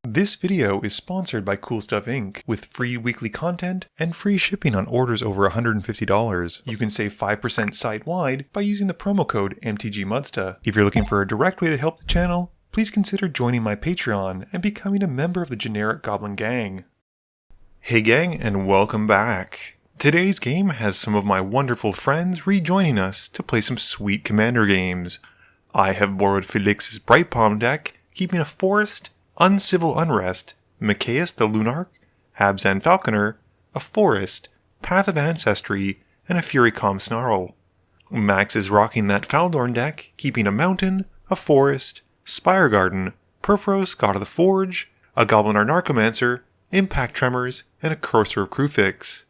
This video is sponsored by Cool Stuff Inc. with free weekly content and free shipping on orders over $150. You can save 5% site-wide by using the promo code MTGMudsta. If you're looking for a direct way to help the channel, please consider joining my Patreon and becoming a member of the generic Goblin Gang. Hey gang, and welcome back. Today's game has some of my wonderful friends rejoining us to play some sweet commander games. I have borrowed Felix's Bright Palm deck, keeping a Forest, Uncivil Unrest, Mikaeus the Lunarch, Abzan Falconer, a Forest, Path of Ancestry, and a Furycom Snarl. Max is rocking that Faldorn deck, keeping a Mountain, a Forest, Spire Garden, Perforos God of the Forge, a Goblin Narcomancer, Impact Tremors, and a Cursor of Kruphix.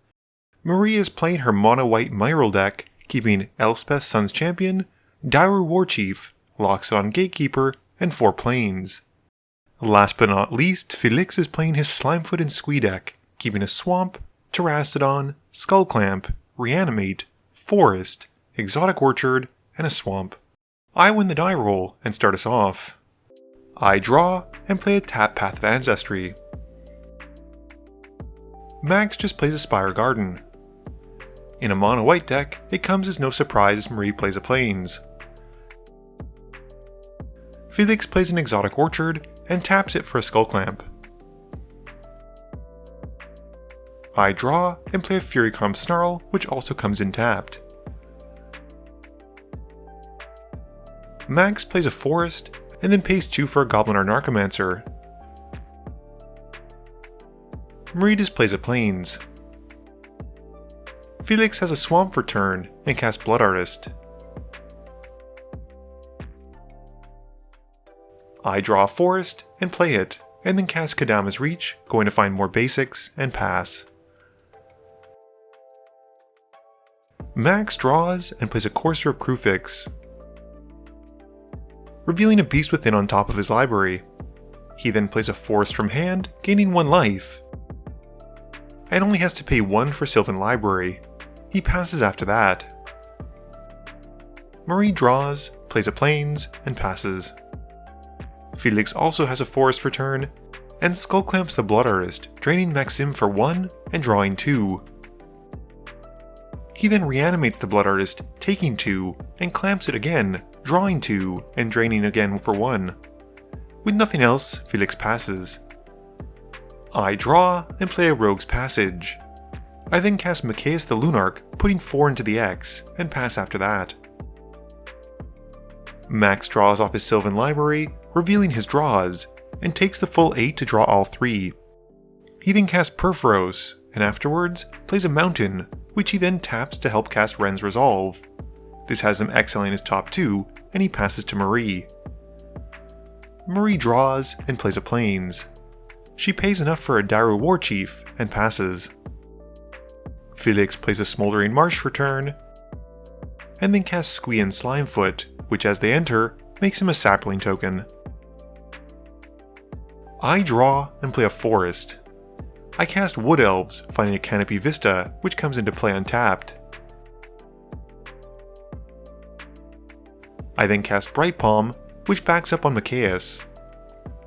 Marie is playing her mono-white Myrel deck, keeping Elspeth Sun's Champion, Dairu Warchief, Loxodon Gatekeeper, and 4 Plains. Last but not least, Felix is playing his Slimefoot and Squee deck, keeping a Swamp, Terastodon, Skullclamp, Reanimate, Forest, Exotic Orchard, and a Swamp. I win the die roll and start us off. I draw and play a tap Path of Ancestry. Max just plays a Spire Garden. In a mono-white deck, it comes as no surprise as Marie plays a Plains. Felix plays an Exotic Orchard and taps it for a Skullclamp. I draw and play a Furycom Snarl, which also comes in tapped. Max plays a Forest and then pays 2 for a Goblin Narcomancer. Marie displays a Plains. Felix has a Swamp for turn and casts Blood Artist. I draw a Forest and play it, and then cast Kadama's Reach, going to find more basics, and pass. Max draws and plays a Cursor of Kruphix, revealing a Beast Within on top of his library. He then plays a Forest from hand, gaining 1 life, and only has to pay 1 for Sylvan Library. He passes after that. Marie draws, plays a Plains, and passes. Felix also has a Forest for turn, and Skullclamps the Blood Artist, draining Maxim for 1 and drawing 2. He then reanimates the Blood Artist, taking 2, and clamps it again, drawing 2 and draining again for 1. With nothing else, Felix passes. I draw and play a Rogue's Passage. I then cast Mikaeus the Lunarch, putting 4 into the X, and pass after that. Max draws off his Sylvan Library, revealing his draws, and takes the full 8 to draw all 3. He then casts Perforos, and afterwards plays a Mountain, which he then taps to help cast Ren's Resolve. This has him exiling his top 2, and he passes to Marie. Marie draws and plays a Plains. She pays enough for a Dairu Warchief and passes. Felix plays a Smoldering Marsh for turn, and then casts Squee and Slimefoot, which as they enter, makes him a sapling token. I draw and play a Forest. I cast Wood Elves, finding a Canopy Vista, which comes into play untapped. I then cast Bright Palm, which backs up on Mikaeus.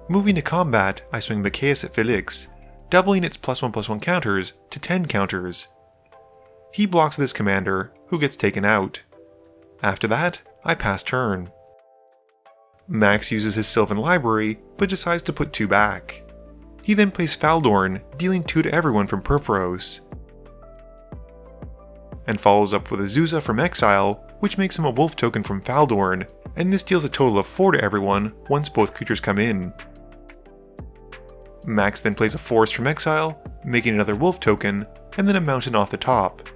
Moving to combat, I swing Mikaeus at Felix, doubling its +1/+1 counters to 10 counters. He blocks with his commander, who gets taken out. After that, I pass turn. Max uses his Sylvan Library, but decides to put 2 back. He then plays Faldorn, dealing 2 to everyone from Perforos, and follows up with Azusa from Exile, which makes him a wolf token from Faldorn, and this deals a total of 4 to everyone once both creatures come in. Max then plays a Forest from Exile, making another wolf token, and then a Mountain off the top.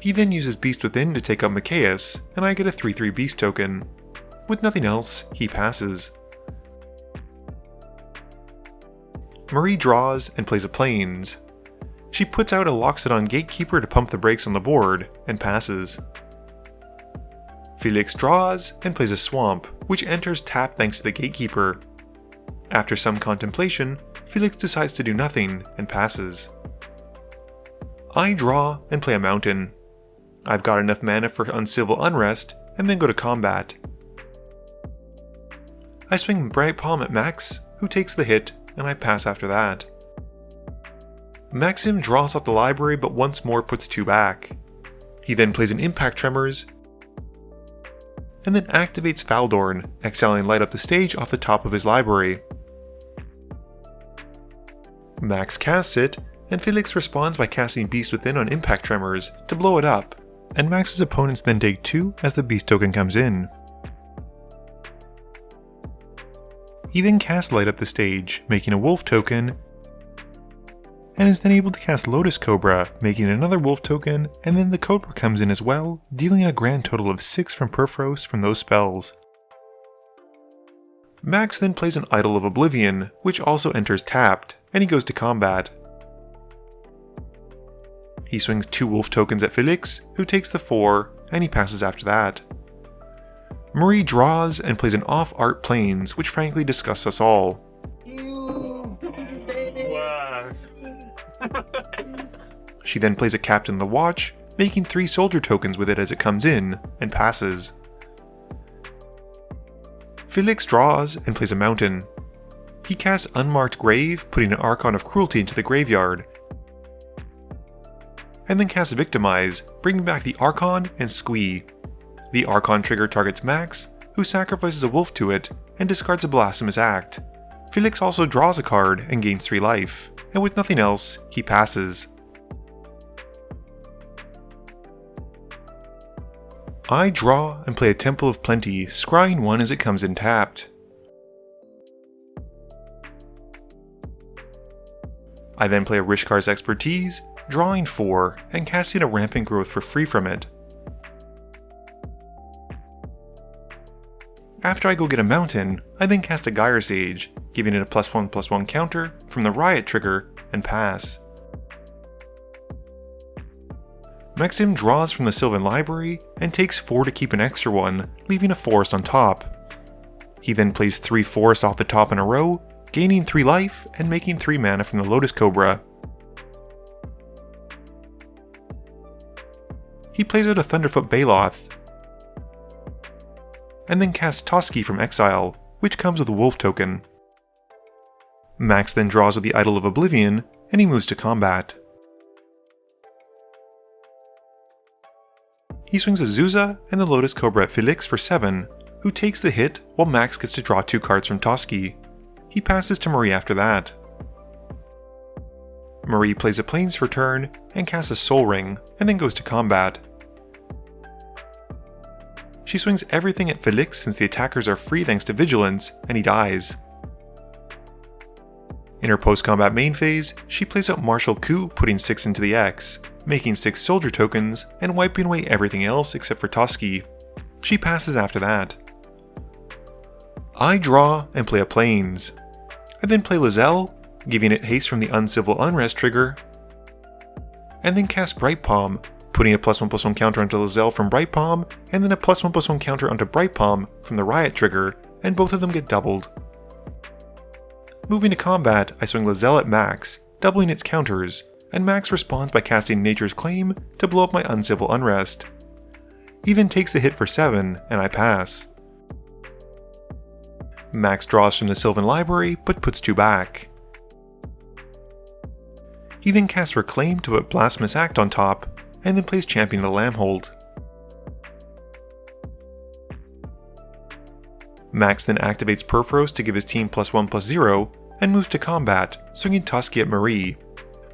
He then uses Beast Within to take out Mikaeus, and I get a 3/3 Beast token. With nothing else, he passes. Marie draws and plays a Plains. She puts out a Loxodon Gatekeeper to pump the brakes on the board, and passes. Felix draws and plays a Swamp, which enters tap thanks to the Gatekeeper. After some contemplation, Felix decides to do nothing, and passes. I draw and play a Mountain. I've got enough mana for Uncivil Unrest, and then go to combat. I swing Bright Palm at Max, who takes the hit, and I pass after that. Maxim draws off the library but once more puts 2 back. He then plays an Impact Tremors, and then activates Faldorn, exiling light up the stage off the top of his library. Max casts it, and Felix responds by casting Beast Within on Impact Tremors to blow it up, and Max's opponents then take 2 as the Beast token comes in. He then casts Light Up the stage, making a Wolf token, and is then able to cast Lotus Cobra, making another Wolf token, and then the Cobra comes in as well, dealing a grand total of 6 from Perforos from those spells. Max then plays an Idol of Oblivion, which also enters tapped, and he goes to combat. He swings 2 Wolf tokens at Felix, who takes the 4, and he passes after that. Myrel draws and plays an off-art Plains, which frankly disgusts us all. She then plays a Captain the Watch, making 3 soldier tokens with it as it comes in, and passes. Felix draws and plays a mountain. He casts Unmarked Grave, putting an Archon of Cruelty into the graveyard, and then casts Victimize, bringing back the Archon and Squee. The Archon trigger targets Max, who sacrifices a wolf to it and discards a Blasphemous Act. Felix also draws a card and gains 3 life, and with nothing else, he passes. I draw and play a Temple of Plenty, scrying 1 as it comes in tapped. I then play a Rishkar's Expertise, drawing 4 and casting a Rampant Growth for free from it. After I go get a mountain, I then cast a Gyre Sage, giving it a +1/+1 counter from the Riot trigger, and pass. Maxim draws from the Sylvan Library and takes 4 to keep an extra 1, leaving a forest on top. He then plays 3 forests off the top in a row, gaining 3 life and making 3 mana from the Lotus Cobra. He plays out a Thunderfoot Baloth, and then casts Toski from exile, which comes with a Wolf token. Max then draws with the Idol of Oblivion, and he moves to combat. He swings a Zuza and the Lotus Cobra at Felix for 7, who takes the hit while Max gets to draw 2 cards from Toski. He passes to Myrel after that. Myrel plays a Plains for turn and casts a Soul Ring, and then goes to combat. She swings everything at Felix since the attackers are free thanks to Vigilance, and he dies. In her post-combat main phase, she plays out Martial Coup, putting 6 into the X, making 6 soldier tokens and wiping away everything else except for Toski. She passes after that. I draw and play a Plains. I then play Lizelle, giving it haste from the Uncivil Unrest trigger, and then cast Bright Palm, putting a +1/+1 counter onto Lizelle from Bright Palm, and then a +1/+1 counter onto Bright Palm from the Riot trigger, and both of them get doubled. Moving to combat, I swing Lizelle at Max, doubling its counters, and Max responds by casting Nature's Claim to blow up my Uncivil Unrest. He then takes the hit for 7, and I pass. Max draws from the Sylvan Library, but puts 2 back. He then casts Reclaim to put Blasphemous Act on top, and then plays Champion of the Lambhold. Max then activates Perforos to give his team +1/+0, and moves to combat, swinging Toski at Myrel,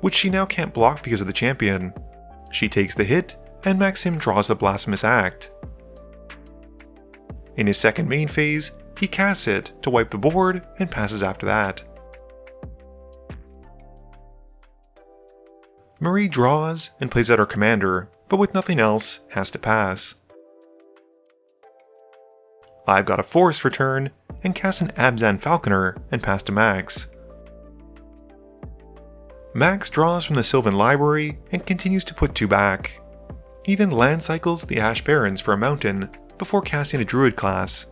which she now can't block because of the champion. She takes the hit, and Maxim draws the Blasphemous Act. In his second main phase, he casts it to wipe the board and passes after that. Myrel draws and plays out her commander, but with nothing else, has to pass. I've got a forest for turn, and cast an Abzan Falconer and pass to Max. Max draws from the Sylvan Library and continues to put 2 back. He then land cycles the Ash Barrens for a mountain before casting a Druid class.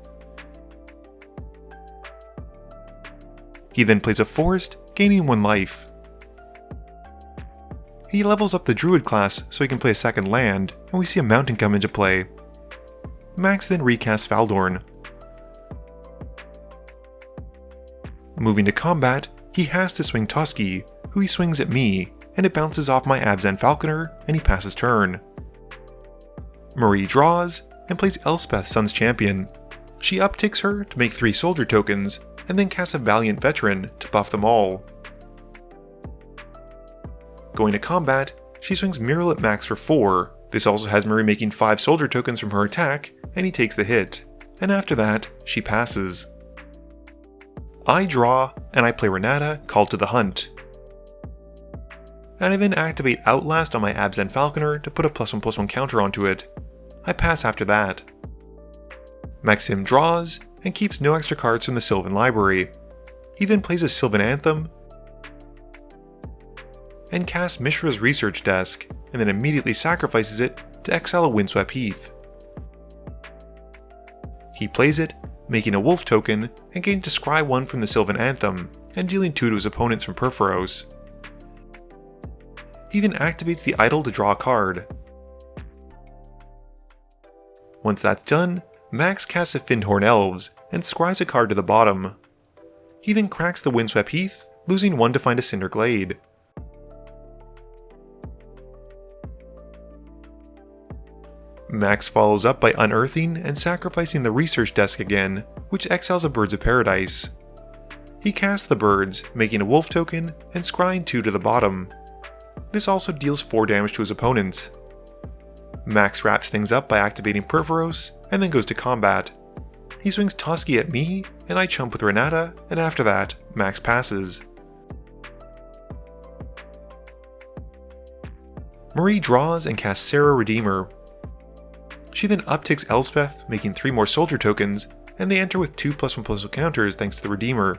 He then plays a forest, gaining 1 life. He levels up the Druid class so he can play a second land, and we see a mountain come into play. Max then recasts Faldorn. Moving to combat, he has to swing Tusky, who he swings at me, and it bounces off my Abzan Falconer, and he passes turn. Marie draws, and plays Elspeth, Sun's Champion. She upticks her to make 3 soldier tokens, and then casts a Valiant Veteran to buff them all. Going to combat, she swings Myrel at Max for 4. This also has Marie making 5 soldier tokens from her attack, and he takes the hit. And after that, she passes. I draw, and I play Renata, Called to the Hunt. And I then activate Outlast on my Abzan Falconer to put a +1/+1 counter onto it. I pass after that. Maxim draws, and keeps no extra cards from the Sylvan Library. He then plays a Sylvan Anthem, and casts Mishra's Research Desk, and then immediately sacrifices it to exile a Windswept Heath. He plays it, making a Wolf token, and getting to scry 1 from the Sylvan Anthem, and dealing 2 to his opponents from Perforos. He then activates the Idol to draw a card. Once that's done, Max casts a Findhorn Elves, and scries a card to the bottom. He then cracks the Windswept Heath, losing 1 to find a Cinder Glade. Max follows up by unearthing and sacrificing the Research Desk again, which exiles a Birds of Paradise. He casts the birds, making a Wolf token, and scrying 2 to the bottom. This also deals 4 damage to his opponents. Max wraps things up by activating Perforos, and then goes to combat. He swings Tusky at me, and I chump with Renata, and after that, Max passes. Marie draws and casts Sarah Redeemer. She then upticks Elspeth, making 3 more soldier tokens, and they enter with 2 +1/+1 counters thanks to the Redeemer.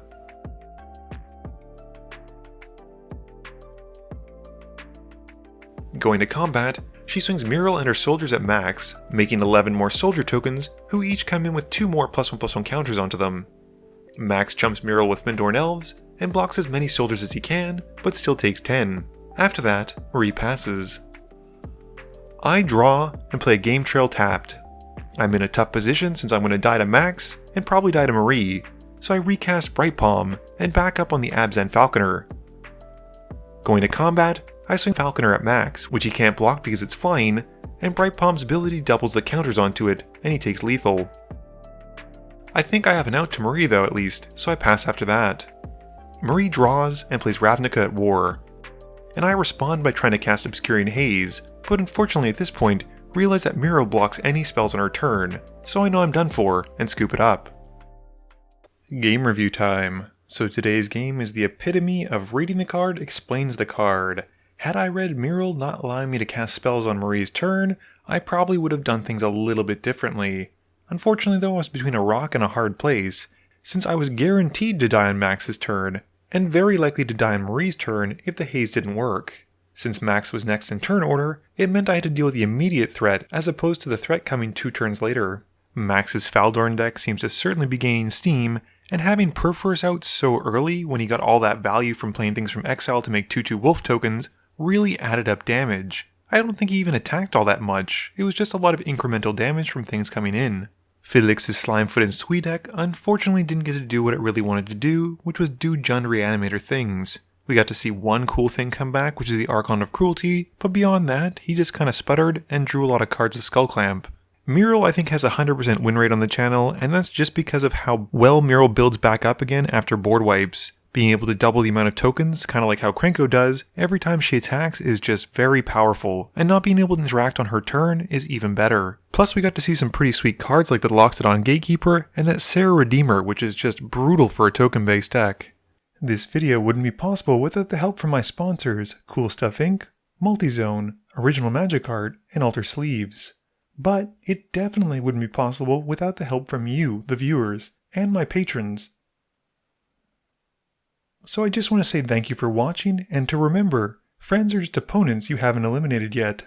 Going to combat, she swings Myrel and her soldiers at Max, making 11 more soldier tokens, who each come in with 2 more +1/+1 counters onto them. Max jumps Myrel with Findhorn Elves, and blocks as many soldiers as he can, but still takes 10. After that, Marie passes. I draw and play a Game Trail tapped. I'm in a tough position since I'm going to die to Max, and probably die to Marie, so I recast Bright Palm, and back up on the Abzan Falconer. Going to combat, I swing Falconer at Max, which he can't block because it's flying, and Bright Palm's ability doubles the counters onto it, and he takes lethal. I think I have an out to Marie though at least, so I pass after that. Marie draws and plays Ravnica at War, and I respond by trying to cast Obscuring Haze, but unfortunately at this point, realize that Myrel blocks any spells on her turn, so I know I'm done for, and scoop it up. Game review time. So today's game is the epitome of reading the card explains the card. Had I read Myrel not allowing me to cast spells on Marie's turn, I probably would have done things a little bit differently. Unfortunately though, I was between a rock and a hard place, since I was guaranteed to die on Max's turn, and very likely to die on Marie's turn if the haze didn't work. Since Max was next in turn order, it meant I had to deal with the immediate threat as opposed to the threat coming 2 turns later. Max's Faldorn deck seems to certainly be gaining steam, and having Perforos out so early when he got all that value from playing things from exile to make 2/2 wolf tokens really added up damage. I don't think he even attacked all that much, it was just a lot of incremental damage from things coming in. Felix's Slimefoot and Squee deck unfortunately didn't get to do what it really wanted to do, which was do Jund Reanimator things. We got to see one cool thing come back, which is the Archon of Cruelty, but beyond that, he just kinda sputtered and drew a lot of cards with Skullclamp. Myrel I think has a 100% win rate on the channel, and that's just because of how well Myrel builds back up again after board wipes. Being able to double the amount of tokens, kinda like how Krenko does, every time she attacks is just very powerful, and not being able to interact on her turn is even better. Plus we got to see some pretty sweet cards like the Loxodon Gatekeeper, and that Sarah Redeemer, which is just brutal for a token-based deck. This video wouldn't be possible without the help from my sponsors, Cool Stuff Inc., Multizone, Original Magic Art, and Alter Sleeves. But it definitely wouldn't be possible without the help from you, the viewers, and my patrons. So I just want to say thank you for watching, and to remember, friends are just opponents you haven't eliminated yet.